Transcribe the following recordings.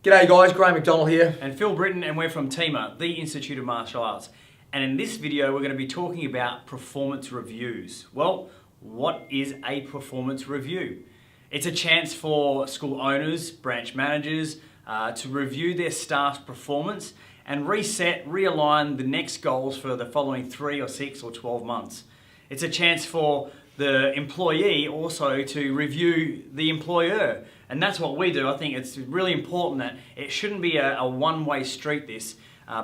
G'day guys, Graham McDonald here. And Phil Britton, and we're from TIMA, the Institute of Martial Arts. And in this video, we're going to be talking about performance reviews. Well, what is a performance review? It's a chance for school owners, branch managers, to review their staff's performance and reset, realign the next goals for the following 3 or 6 or 12 months. It's a chance for the employee also to review the employer. And that's what we do. I think it's really important that it shouldn't be a one-way street, this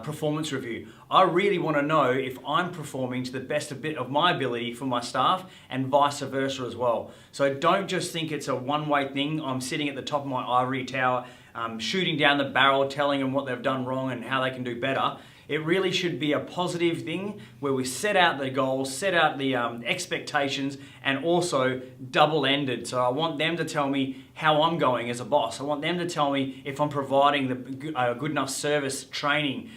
performance review. I really want to know if I'm performing to the best of my ability for my staff and vice versa as well. So don't just think it's a one-way thing. I'm sitting at the top of my ivory tower, shooting down the barrel, telling them what they've done wrong and how they can do better. It really should be a positive thing where we set out the goals, set out the expectations, and also double-ended. So I want them to tell me how I'm going as a boss. I want them to tell me if I'm providing the good enough service, training,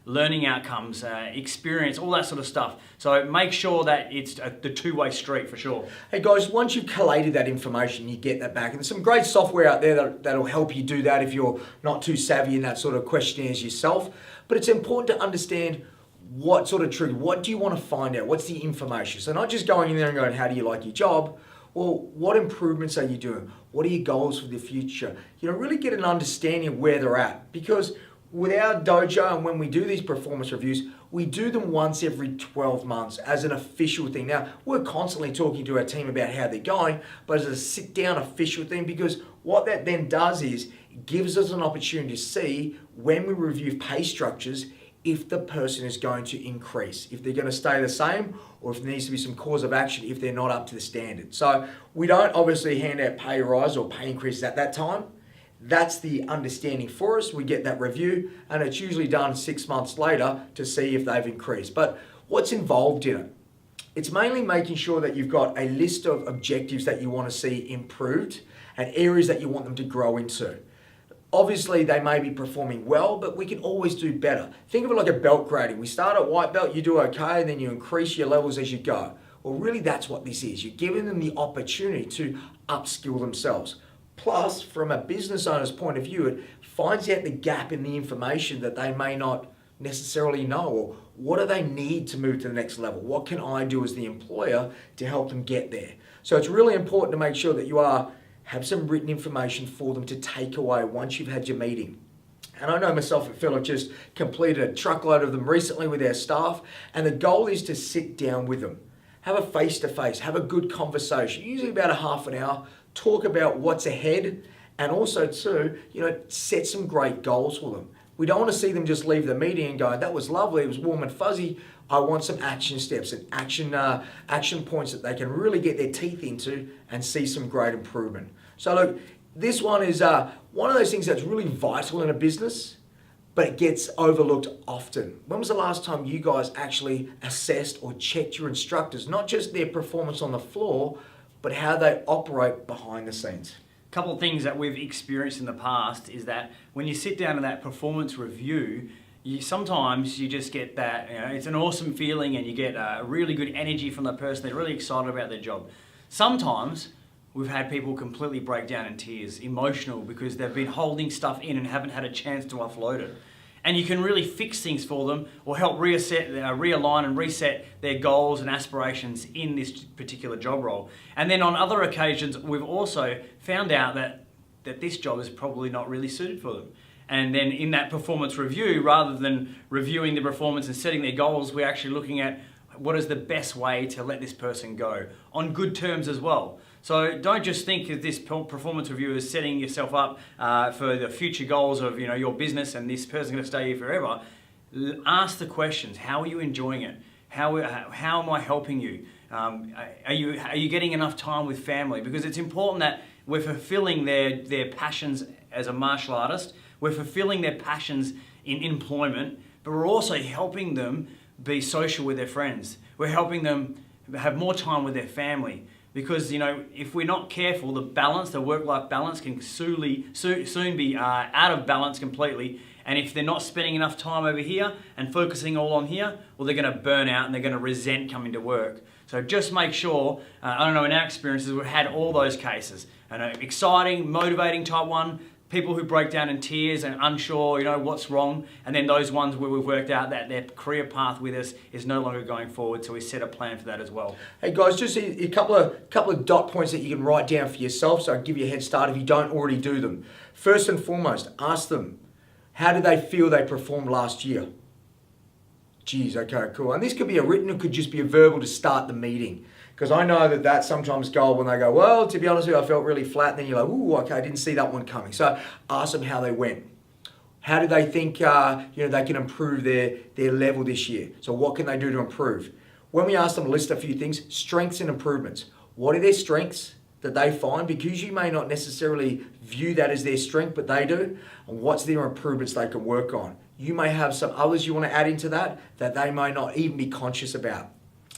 learning outcomes, experience, all that sort of stuff. So make sure that it's the two-way street for sure. Hey guys, once you've collated that information, you get that back. And there's some great software out there that'll help you do that if you're not too savvy in that sort of questionnaires yourself. But it's important to understand what sort of trigger, what do you want to find out? What's the information? So not just going in there and going, how do you like your job? Well, what improvements are you doing? What are your goals for the future? You know, really get an understanding of where they're at. Because with our dojo and when we do these performance reviews, we do them once every 12 months as an official thing. Now, we're constantly talking to our team about how they're going, but as a sit-down official thing, because what that then does is it gives us an opportunity to see when we review pay structures if the person is going to increase, if they're going to stay the same, or if there needs to be some cause of action if they're not up to the standard. So we don't obviously hand out pay rise or pay increases at that time. That's the understanding for us. We get that review and it's usually done 6 months later to see if they've increased. But what's involved in it? It's mainly making sure that you've got a list of objectives that you want to see improved and areas that you want them to grow into. Obviously, they may be performing well, but we can always do better. Think of it like a belt grading. We start at white belt, you do okay, and then you increase your levels as you go. Well, really, that's what this is. You're giving them the opportunity to upskill themselves. Plus, from a business owner's point of view, it finds out the gap in the information that they may not necessarily know, or what do they need to move to the next level? What can I do as the employer to help them get there? So it's really important to make sure that you have some written information for them to take away once you've had your meeting. And I know myself and Phil have just completed a truckload of them recently with our staff, and the goal is to sit down with them, have a face-to-face, have a good conversation, usually about a half an hour, talk about what's ahead, and also too, set some great goals for them. We don't want to see them just leave the meeting and go, that was lovely, it was warm and fuzzy. I want some action steps and action points that they can really get their teeth into and see some great improvement. So look, this one is one of those things that's really vital in a business, but it gets overlooked often. When was the last time you guys actually assessed or checked your instructors, not just their performance on the floor, but how they operate behind the scenes? A couple of things that we've experienced in the past is that when you sit down in that performance review, sometimes you just get that, it's an awesome feeling and you get a really good energy from the person. They're really excited about their job. Sometimes we've had people completely break down in tears, emotional, because they've been holding stuff in and haven't had a chance to offload it. And you can really fix things for them or help realign and reset their goals and aspirations in this particular job role. And then on other occasions, we've also found out that this job is probably not really suited for them. And then in that performance review, rather than reviewing the performance and setting their goals, we're actually looking at what is the best way to let this person go on good terms as well. So don't just think of this performance review as setting yourself up for the future goals of your business and this person's going to stay here forever. Ask the questions. How are you enjoying it? How am I helping you? Are you getting enough time with family? Because it's important that we're fulfilling their passions as a martial artist. We're fulfilling their passions in employment, but we're also helping them be social with their friends. We're helping them have more time with their family. Because, if we're not careful, the work-life balance can soon be out of balance completely. And if they're not spending enough time over here and focusing all on here, well, they're going to burn out and they're going to resent coming to work. So just make sure, I don't know, in our experiences, we've had all those cases. An exciting, motivating type one, people who break down in tears and unsure, what's wrong, and then those ones where we've worked out that their career path with us is no longer going forward, so we set a plan for that as well. Hey guys, just a couple of dot points that you can write down for yourself, so I'll give you a head start if you don't already do them. First and foremost, ask them, how did they feel they performed last year? Geez, okay, cool. And this could be a written, it could just be a verbal to start the meeting. Because I know that sometimes gold when they go, well, to be honest with you, I felt really flat. And then you're like, ooh, okay, I didn't see that one coming. So ask them how they went. How do they think they can improve their level this year? So what can they do to improve? When we ask them to list a few things, strengths and improvements. What are their strengths that they find? Because you may not necessarily view that as their strength, but they do. And what's their improvements they can work on? You may have some others you want to add into that they may not even be conscious about.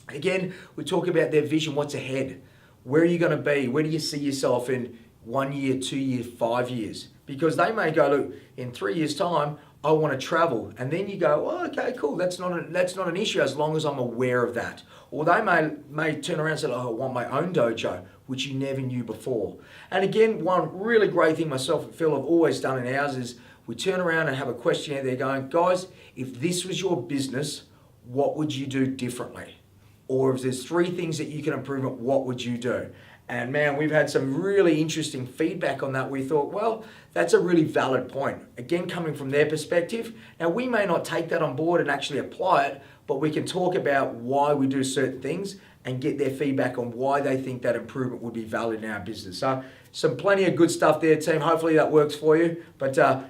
Again, we talk about their vision, what's ahead. Where are you going to be? Where do you see yourself in 1 year, 2 years, 5 years? Because they may go, look, in 3 years' time, I want to travel. And then you go, oh, okay, cool. That's not an issue as long as I'm aware of that. Or they may turn around and say, oh, I want my own dojo, which you never knew before. And again, one really great thing myself and Phil have always done in ours is we turn around and have a questionnaire there going, guys, if this was your business, what would you do differently? Or if there's 3 things that you can improve on, what would you do? And man, we've had some really interesting feedback on that. We thought, well, that's a really valid point. Again, coming from their perspective. Now, we may not take that on board and actually apply it, but we can talk about why we do certain things and get their feedback on why they think that improvement would be valid in our business. So some plenty of good stuff there, team. Hopefully that works for you. But the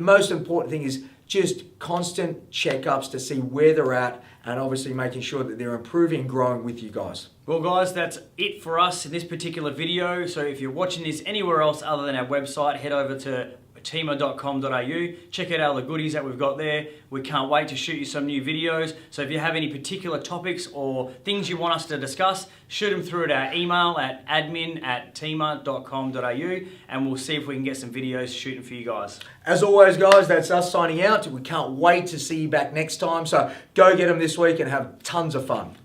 most important thing is just constant checkups to see where they're at and obviously making sure that they're improving and growing with you guys. Well guys, that's it for us in this particular video. So if you're watching this anywhere else other than our website, head over to TIMA.com.au. Check out all the goodies that we've got there. We can't wait to shoot you some new videos. So if you have any particular topics or things you want us to discuss, shoot them through at our email at admin@tima.com.au and we'll see if we can get some videos shooting for you guys. As always, guys, that's us signing out. We can't wait to see you back next time. So go get them this week and have tons of fun.